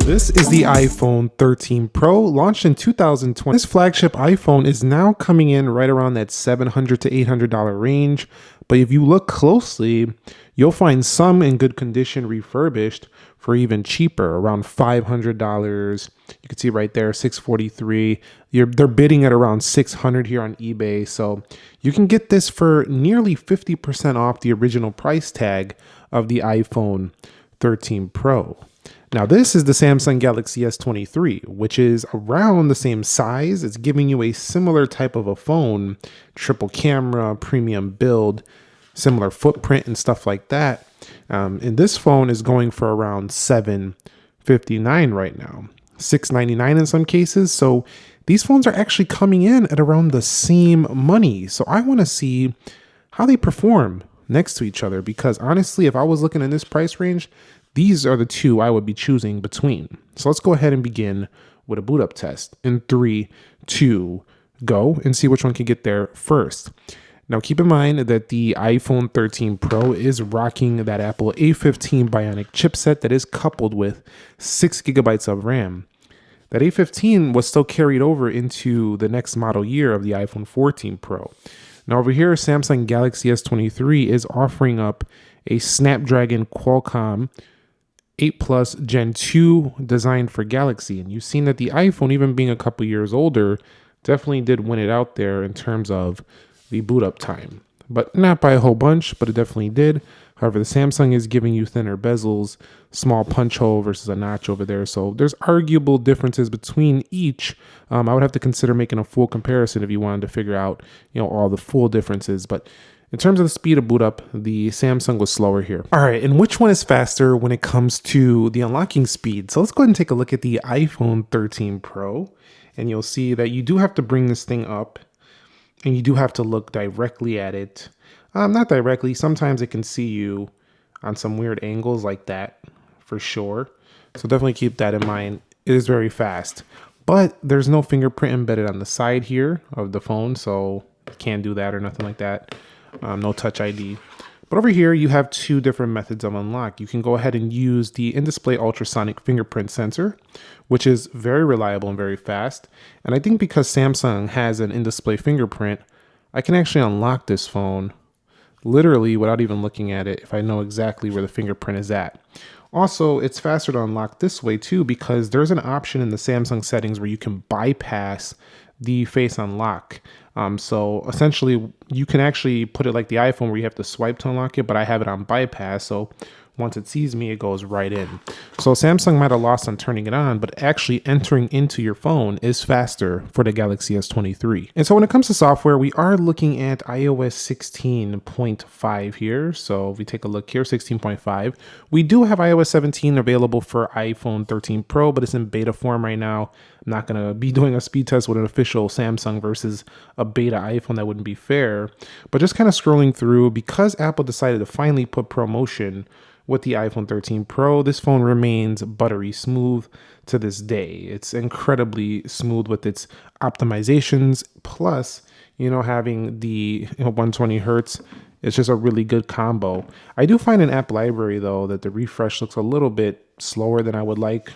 This is the iPhone 13 Pro, launched in 2020. This flagship iPhone is now coming in right around that $700 to $800 range. But if you look closely, you'll find some in good condition refurbished for even cheaper, around $500. You can see right there, $643. They're bidding at around $600 here on eBay. So you can get this for nearly 50% off the original price tag of the iPhone 13 Pro. Now, this is the Samsung Galaxy S23, which is around the same size. It's giving you a similar type of a phone, triple camera, premium build, similar footprint and stuff like that. And this phone is going for around $759 right now, $699 in some cases. So these phones are actually coming in at around the same money. So I want to see how they perform next to each other, because honestly, if I was looking in this price range, these are the two I would be choosing between. So let's go ahead and begin with a boot up test in 3, 2, go, and see which one can get there first. Now keep in mind that the iPhone 13 Pro is rocking that Apple A15 Bionic chipset that is coupled with 6 gigabytes of RAM. That A15 was still carried over into the next model year of the iPhone 14 Pro. Now over here, Samsung Galaxy S23 is offering up a Snapdragon Qualcomm 8 Plus Gen 2 designed for Galaxy. And you've seen that the iPhone, even being a couple years older, definitely did win it out there in terms of the boot up time. But not by a whole bunch, but it definitely did. However, the Samsung is giving you thinner bezels, small punch hole versus a notch over there. So there's arguable differences between each. I would have to consider making a full comparison if you wanted to figure out, all the full differences. But in terms of the speed of boot up, the Samsung was slower here. All right, and which one is faster when it comes to the unlocking speed? So let's go ahead and take a look at the iPhone 13 Pro, and you'll see that you do have to bring this thing up, and you do have to look directly at it. Not directly, sometimes it can see you on some weird angles like that, for sure. So definitely keep that in mind. It is very fast, but there's no fingerprint embedded on the side here of the phone, so you can't do that or nothing like that. No Touch ID. But over here, you have two different methods of unlock. You can go ahead and use the in-display ultrasonic fingerprint sensor, which is very reliable and very fast. And I think because Samsung has an in-display fingerprint, I can actually unlock this phone literally without even looking at it if I know exactly where the fingerprint is at. Also, it's faster to unlock this way too, because there's an option in the Samsung settings where you can bypass the face unlock. So essentially you can actually put it like the iPhone where you have to swipe to unlock it, but I have it on bypass. So once it sees me, it goes right in. So Samsung might have lost on turning it on, but actually entering into your phone is faster for the Galaxy S23. And so when it comes to software, we are looking at iOS 16.5 here. So if we take a look here, 16.5, we do have iOS 17 available for iPhone 13 Pro, but it's in beta form right now. I'm not going to be doing a speed test with an official Samsung versus a beta iPhone. That wouldn't be fair. But just kind of scrolling through, because Apple decided to finally put ProMotion with the iPhone 13 Pro, this phone remains buttery smooth to this day. It's incredibly smooth with its optimizations, plus, having the 120 hertz. It's just a really good combo. I do find in App Library, though, that the refresh looks a little bit slower than I would like.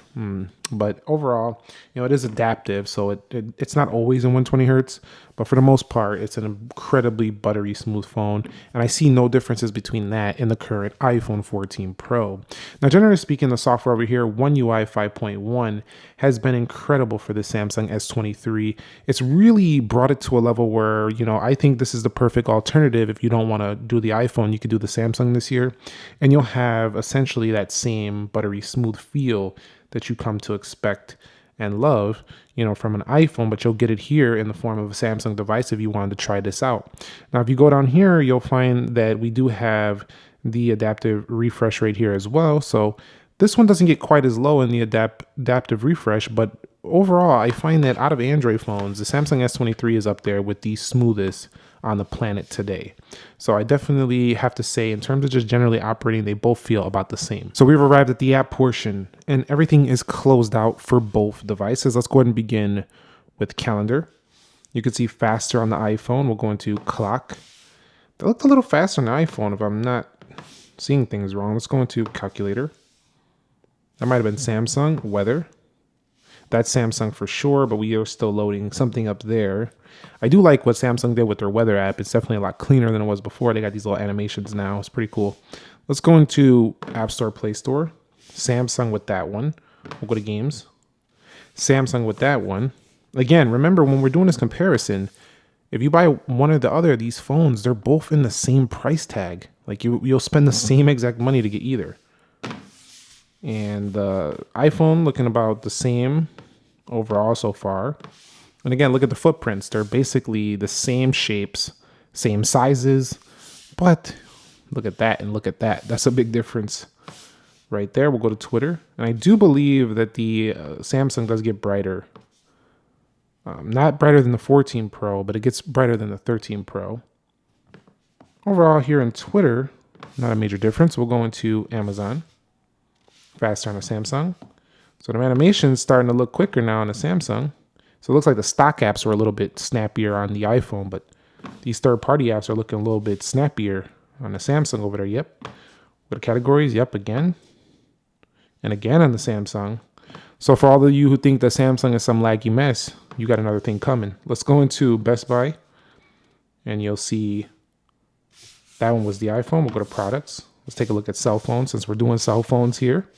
But overall, it is adaptive, so it's not always in 120 hertz, but for the most part, it's an incredibly buttery smooth phone, and I see no differences between that and the current iPhone 14 Pro. Now, generally speaking, the software over here, One UI 5.1, has been incredible for the Samsung S23. It's really brought it to a level where, I think this is the perfect alternative. If you don't want to do the iPhone, you could do the Samsung this year, and you'll have essentially that same buttery smooth feel that you come to expect and love, from an iPhone, but you'll get it here in the form of a Samsung device if you wanted to try this out. Now, if you go down here, you'll find that we do have the adaptive refresh rate here as well. So this one doesn't get quite as low in the adaptive refresh, but overall, I find that out of Android phones, the Samsung S23 is up there with the smoothest on the planet today. So I definitely have to say, in terms of just generally operating, they both feel about the same. So we've arrived at the app portion, and everything is closed out for both devices. Let's go ahead and begin with calendar. You can see faster on the iPhone. We'll go into clock. That looked a little faster on the iPhone if I'm not seeing things wrong. Let's go into calculator. That might have been Samsung. Weather. That's Samsung for sure, but we are still loading something up there. I do like what Samsung did with their weather app. It's definitely a lot cleaner than it was before. They got these little animations now. It's pretty cool. Let's go into App Store, Play Store. Samsung with that one. We'll go to games. Samsung with that one. Again, remember when we're doing this comparison, if you buy one or the other of these phones, they're both in the same price tag. Like you'll spend the same exact money to get either. And the iPhone looking about the same overall so far. And again, look at the footprints. They're basically the same shapes, same sizes, but look at that and look at that. That's a big difference right there. We'll go to Twitter. And I do believe that the Samsung does get brighter. Not brighter than the 14 Pro, but it gets brighter than the 13 Pro. Overall here in Twitter, not a major difference. We'll go into Amazon. Faster on the Samsung. So the animation's starting to look quicker now on the Samsung. So it looks like the stock apps are a little bit snappier on the iPhone, but these third-party apps are looking a little bit snappier on the Samsung over there. Yep. Go to categories. Yep, again. And again on the Samsung. So for all of you who think that Samsung is some laggy mess, you got another thing coming. Let's go into Best Buy, and you'll see that one was the iPhone. We'll go to products. Let's take a look at cell phones since we're doing cell phones here.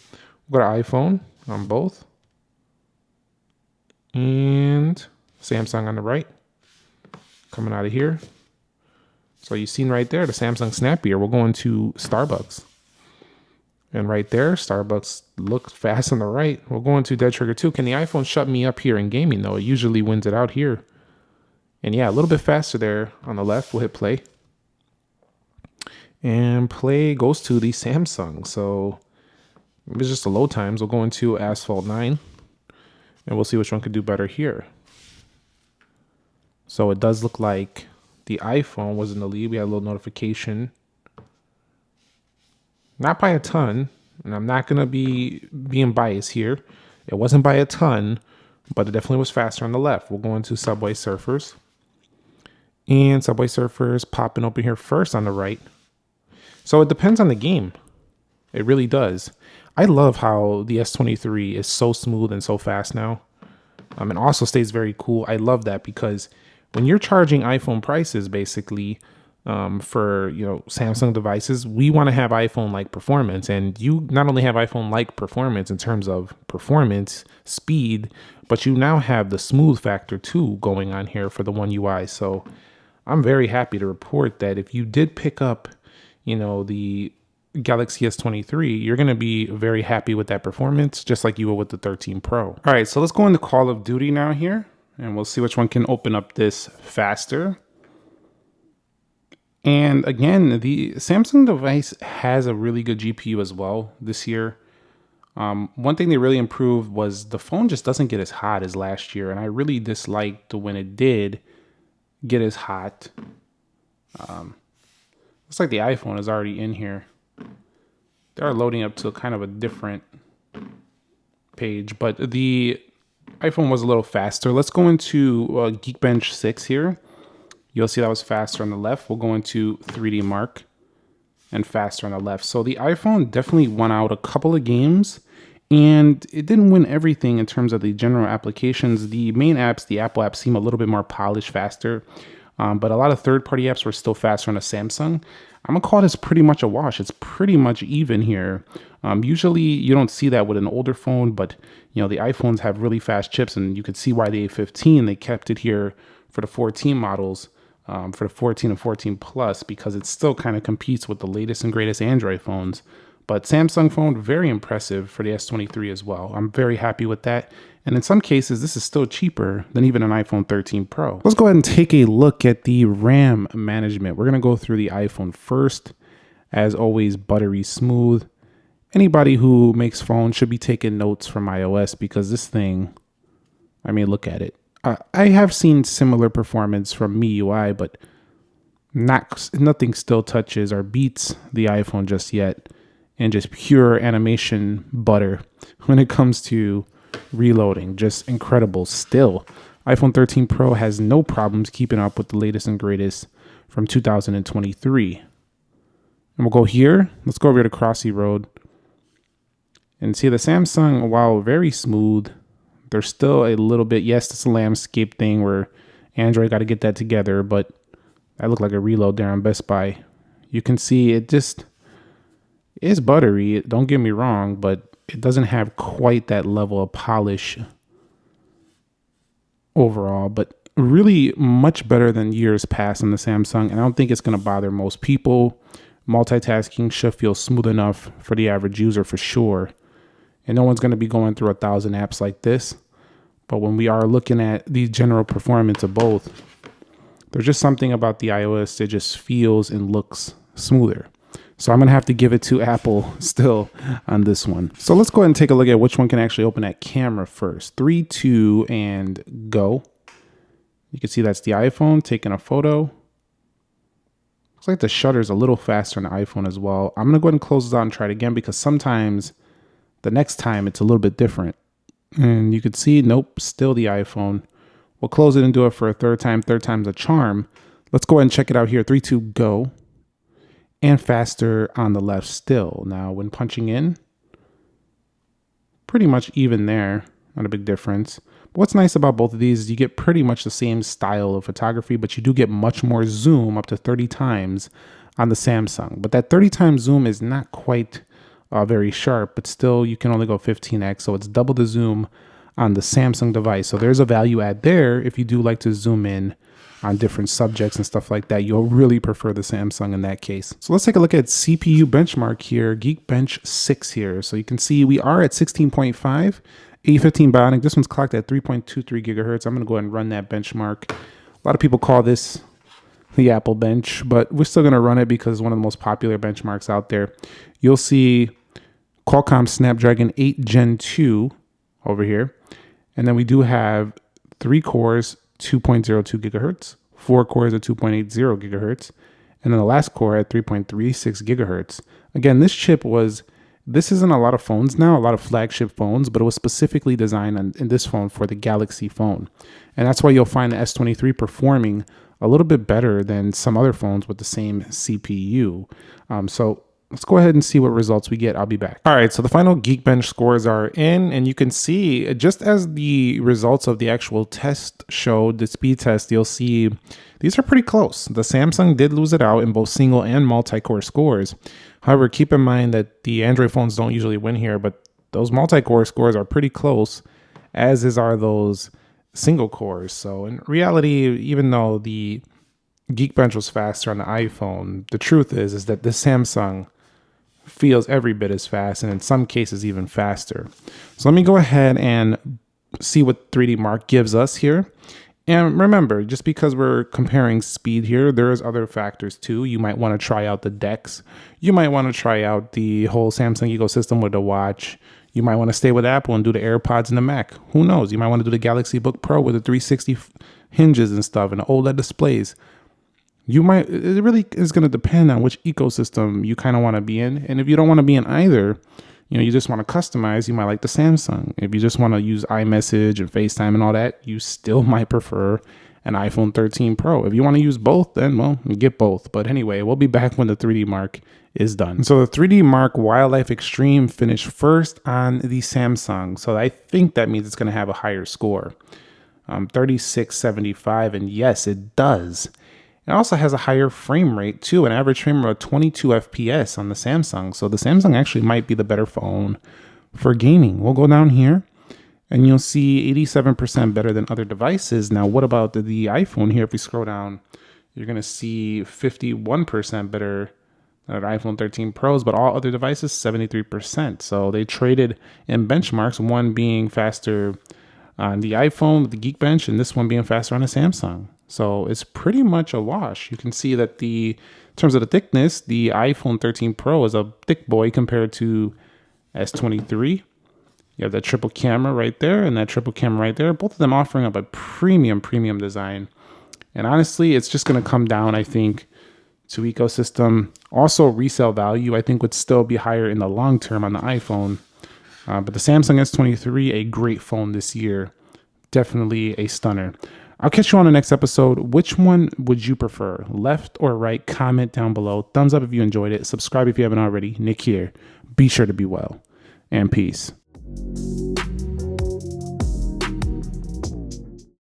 We'll go to iPhone on both. And Samsung on the right. Coming out of here. So you've seen right there the Samsung snappier. We'll go into Starbucks. And right there, Starbucks looks fast on the right. We'll go into Dead Trigger 2. Can the iPhone shut me up here in gaming though? It usually wins it out here. And yeah, a little bit faster there on the left. We'll hit play. And play goes to the Samsung. So it's just the load times. We'll go into Asphalt 9. And we'll see which one could do better here. So it does look like the iPhone was in the lead. We had a little notification. Not by a ton. And I'm not going to be being biased here. It wasn't by a ton. But it definitely was faster on the left. We'll go into Subway Surfers. And Subway Surfers popping open here first on the right. So it depends on the game. It really does. I love how the S23 is so smooth and so fast now. And also stays very cool. I love that because when you're charging iPhone prices, basically, for Samsung devices, we want to have iPhone-like performance. And you not only have iPhone-like performance in terms of performance, speed, but you now have the smooth factor too going on here for the One UI. So I'm very happy to report that if you did pick up the Galaxy S23, you're going to be very happy with that performance, just like you will with the 13 Pro. All right, so let's go into Call of Duty now here, and we'll see which one can open up this faster. And again, the Samsung device has a really good GPU as well this year. One thing they really improved was the phone just doesn't get as hot as last year, and I really disliked when it did get as hot. Looks like the iPhone is already in here. They're loading up to kind of a different page, but the iPhone was a little faster. Let's go into Geekbench 6 here. You'll see that was faster on the left. We'll go into 3D Mark and faster on the left. So the iPhone definitely won out a couple of games, and it didn't win everything in terms of the general applications. The main apps, the Apple apps, seem a little bit more polished, faster. But a lot of third-party apps were still faster on a Samsung. I'm going to call this pretty much a wash. It's pretty much even here. Usually you don't see that with an older phone, but the iPhones have really fast chips, and you could see why the A15, they kept it here for the 14 models, for the 14 and 14 Plus, because it still kind of competes with the latest and greatest Android phones. But Samsung phone, very impressive for the S23 as well. I'm very happy with that. And in some cases, this is still cheaper than even an iPhone 13 Pro. Let's go ahead and take a look at the RAM management. We're going to go through the iPhone first. As always, buttery smooth. Anybody who makes phones should be taking notes from iOS because this thing, I mean, look at it. I have seen similar performance from MIUI, but nothing still touches or beats the iPhone just yet. And just pure animation butter when it comes to reloading. Just incredible still. iPhone 13 Pro has no problems keeping up with the latest and greatest from 2023. And we'll go here. Let's go over here to Crossy Road. And see the Samsung, while very smooth, there's still a little bit, yes, it's a landscape thing where Android got to get that together, but that looked like a reload there on Best Buy. You can see it just is buttery, don't get me wrong, but it doesn't have quite that level of polish overall, but really much better than years past on the Samsung. And I don't think it's going to bother most people. Multitasking should feel smooth enough for the average user for sure. And no one's going to be going through 1,000 apps like this. But when we are looking at the general performance of both, there's just something about the iOS that just feels and looks smoother. So I'm going to have to give it to Apple still on this one. So let's go ahead and take a look at which one can actually open that camera first. 3, 2, and go. You can see that's the iPhone taking a photo. Looks like the shutter's a little faster on the iPhone as well. I'm going to go ahead and close this out and try it again because sometimes the next time it's a little bit different. And you can see, nope, still the iPhone. We'll close it and do it for a third time. Third time's a charm. Let's go ahead and check it out here. 3, 2, go. And faster on the left still. Now, when punching in, pretty much even there. Not a big difference. But what's nice about both of these is you get pretty much the same style of photography, but you do get much more zoom, up to 30 times on the Samsung. But that 30 times zoom is not quite very sharp, but still you can only go 15x, so it's double the zoom on the Samsung device. So there's a value add there if you do like to zoom in on different subjects and stuff like that. You'll really prefer the Samsung in that case. So let's take a look at CPU benchmark here, Geekbench 6 here. So you can see we are at 16.5, A15 Bionic. This one's clocked at 3.23 gigahertz. I'm gonna go ahead and run that benchmark. A lot of people call this the Apple bench, but we're still gonna run it because it's one of the most popular benchmarks out there. You'll see Qualcomm Snapdragon 8 Gen 2 over here. And then we do have 3 cores, 2.02 gigahertz, 4 cores at 2.80 gigahertz, and then the last core at 3.36 gigahertz. Again, this isn't a lot of phones now, a lot of flagship phones, but it was specifically designed in this phone for the Galaxy phone. And that's why you'll find the S23 performing a little bit better than some other phones with the same CPU. So let's go ahead and see what results we get. I'll be back. All right, so the final Geekbench scores are in, and you can see, just as the results of the actual test showed, the speed test, you'll see these are pretty close. The Samsung did lose it out in both single and multi-core scores. However, keep in mind that the Android phones don't usually win here, but those multi-core scores are pretty close, as are those single cores. So in reality, even though the Geekbench was faster on the iPhone, the truth is that the Samsung feels every bit as fast, and in some cases even faster. So let me go ahead and see what 3D Mark gives us here. And remember, just because we're comparing speed here, there's other factors too. You might want to try out the DeX. You might want to try out the whole Samsung ecosystem with the watch. You might want to stay with Apple and do the AirPods and the Mac. Who knows? You might want to do the Galaxy Book Pro with the 360 hinges and stuff and OLED displays. It really is going to depend on which ecosystem you kind of want to be in. And if you don't want to be in either, you just want to customize, you might like the Samsung. If you just want to use iMessage and FaceTime and all that, you still might prefer an iPhone 13 Pro. If you want to use both, then, well, you get both. But anyway, we'll be back when the 3D Mark is done. So the 3D Mark Wildlife Extreme finished first on the Samsung. So I think that means it's going to have a higher score, 3675. And yes, it does. It also has a higher frame rate too, an average frame rate of 22 FPS on the Samsung. So the Samsung actually might be the better phone for gaming. We'll go down here and you'll see 87% better than other devices. Now, what about the iPhone here? If we scroll down, you're going to see 51% better than iPhone 13 Pros, but all other devices, 73%. So they traded in benchmarks, one being faster on the iPhone with the Geekbench and this one being faster on a Samsung. So it's pretty much a wash. You can see that in terms of the thickness, the iPhone 13 Pro is a thick boy compared to S23. You have that triple camera right there and that triple camera right there. Both of them offering up a premium design. And honestly, it's just going to come down, I think, to ecosystem. Also, resale value, I think, would still be higher in the long term on the iPhone. But the Samsung S23, a great phone this year. Definitely a stunner. I'll catch you on the next episode. Which one would you prefer, left or right? Comment down below. Thumbs up if you enjoyed it. Subscribe if you haven't already. Nick here. Be sure to be well, and peace.